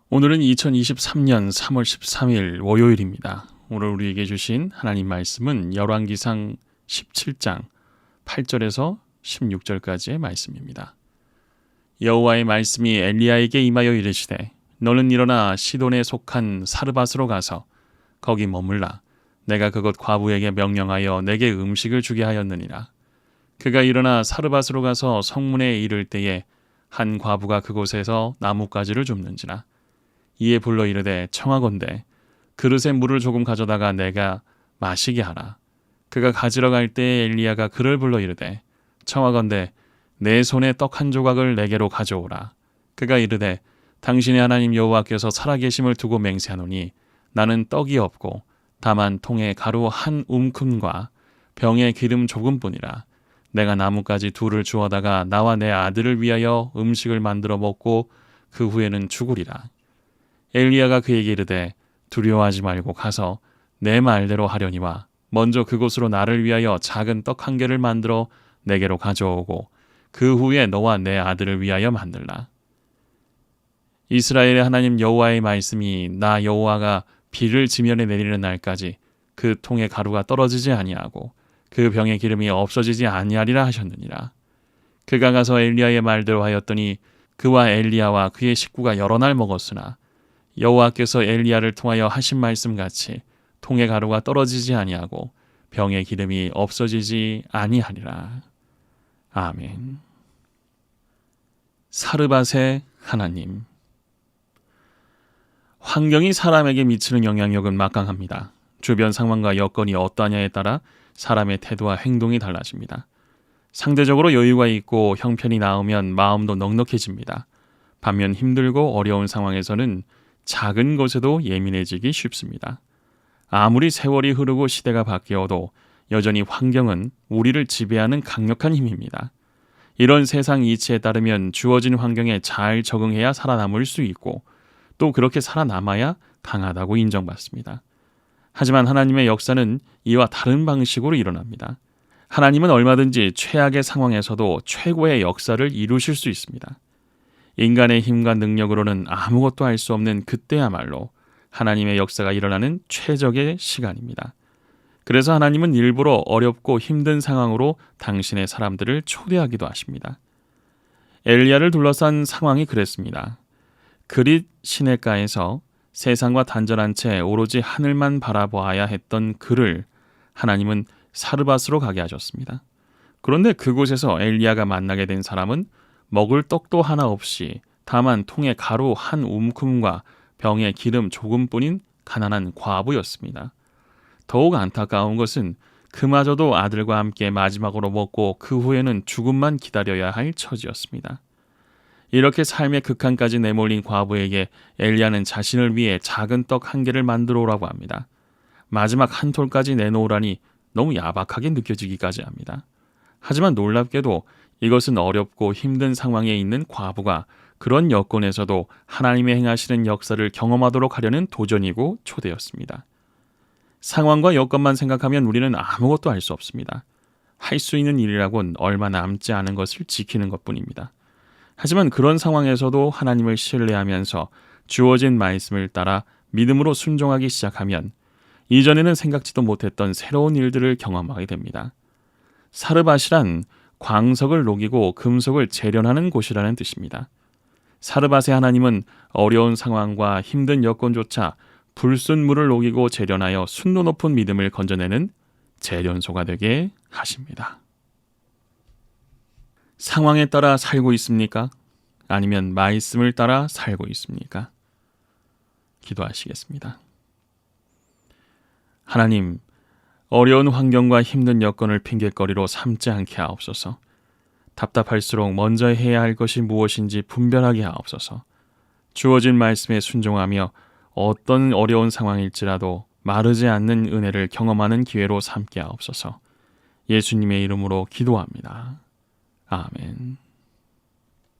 오늘은 2023년 3월 13일 월요일입니다. 오늘 우리에게 주신 하나님 말씀은 열왕기상 17장 8절에서 16절까지의 말씀입니다. 여호와의 말씀이 엘리야에게 임하여 이르시되 너는 일어나 시돈에 속한 사르밧으로 가서 거기 머물라. 내가 그곳 과부에게 명령하여 내게 음식을 주게 하였느니라. 그가 일어나 사르밧으로 가서 성문에 이를 때에 한 과부가 그곳에서 나뭇가지를 줍는지라. 이에 불러 이르되 청하건대 그릇에 물을 조금 가져다가 내가 마시게 하라. 그가 가지러 갈 때에 엘리야가 그를 불러 이르되 청하건대 내 손에 떡 한 조각을 내게로 가져오라. 그가 이르되 당신의 하나님 여호와께서 살아계심을 두고 맹세하노니 나는 떡이 없고 다만 통에 가루 한 움큼과 병에 기름 조금뿐이라. 내가 나뭇가지 둘을 주워다가 나와 내 아들을 위하여 음식을 만들어 먹고 그 후에는 죽으리라. 엘리야가 그에게 이르되 두려워하지 말고 가서 내 말대로 하려니와 먼저 그곳으로 나를 위하여 작은 떡 한 개를 만들어 내게로 가져오고 그 후에 너와 내 아들을 위하여 만들라. 이스라엘의 하나님 여호와의 말씀이 나 여호와가 비를 지면에 내리는 날까지 그 통에 가루가 떨어지지 아니하고 그 병의 기름이 없어지지 아니하리라 하셨느니라. 그가 가서 엘리야의 말대로 하였더니 그와 엘리야와 그의 식구가 여러 날 먹었으나 여호와께서 엘리야를 통하여 하신 말씀같이 통의 가루가 떨어지지 아니하고 병의 기름이 없어지지 아니하리라. 아멘. 사르밧의 하나님. 환경이 사람에게 미치는 영향력은 막강합니다. 주변 상황과 여건이 어떠하냐에 따라 사람의 태도와 행동이 달라집니다. 상대적으로 여유가 있고 형편이 나으면 마음도 넉넉해집니다. 반면 힘들고 어려운 상황에서는 작은 것에도 예민해지기 쉽습니다. 아무리 세월이 흐르고 시대가 바뀌어도 여전히 환경은 우리를 지배하는 강력한 힘입니다. 이런 세상 이치에 따르면 주어진 환경에 잘 적응해야 살아남을 수 있고 또 그렇게 살아남아야 강하다고 인정받습니다. 하지만 하나님의 역사는 이와 다른 방식으로 일어납니다. 하나님은 얼마든지 최악의 상황에서도 최고의 역사를 이루실 수 있습니다. 인간의 힘과 능력으로는 아무것도 할 수 없는 그때야말로 하나님의 역사가 일어나는 최적의 시간입니다. 그래서 하나님은 일부러 어렵고 힘든 상황으로 당신의 사람들을 초대하기도 하십니다. 엘리야를 둘러싼 상황이 그랬습니다. 그릿 시내가에서 세상과 단절한 채 오로지 하늘만 바라보아야 했던 그를 하나님은 사르밧으로 가게 하셨습니다. 그런데 그곳에서 엘리야가 만나게 된 사람은 먹을 떡도 하나 없이 다만 통에 가루 한 움큼과 병에 기름 조금뿐인 가난한 과부였습니다. 더욱 안타까운 것은 그마저도 아들과 함께 마지막으로 먹고 그 후에는 죽음만 기다려야 할 처지였습니다. 이렇게 삶의 극한까지 내몰린 과부에게 엘리야는 자신을 위해 작은 떡 한 개를 만들어 오라고 합니다. 마지막 한 톨까지 내놓으라니 너무 야박하게 느껴지기까지 합니다. 하지만 놀랍게도 이것은 어렵고 힘든 상황에 있는 과부가 그런 여건에서도 하나님의 행하시는 역사를 경험하도록 하려는 도전이고 초대였습니다. 상황과 여건만 생각하면 우리는 아무것도 할 수 없습니다. 할 수 있는 일이라곤 얼마 남지 않은 것을 지키는 것뿐입니다. 하지만 그런 상황에서도 하나님을 신뢰하면서 주어진 말씀을 따라 믿음으로 순종하기 시작하면 이전에는 생각지도 못했던 새로운 일들을 경험하게 됩니다. 사르밧이란 광석을 녹이고 금속을 재련하는 곳이라는 뜻입니다. 사르밧의 하나님은 어려운 상황과 힘든 여건조차 불순 물을 녹이고 재련하여 순도 높은 믿음을 건져내는 재련소가 되게 하십니다. 상황에 따라 살고 있습니까? 아니면 말씀을 따라 살고 있습니까? 기도하시겠습니다. 하나님, 어려운 환경과 힘든 여건을 핑계거리로 삼지 않게 하옵소서. 답답할수록 먼저 해야 할 것이 무엇인지 분별하게 하옵소서. 주어진 말씀에 순종하며 어떤 어려운 상황일지라도 마르지 않는 은혜를 경험하는 기회로 삼게 하옵소서. 예수님의 이름으로 기도합니다. 아멘.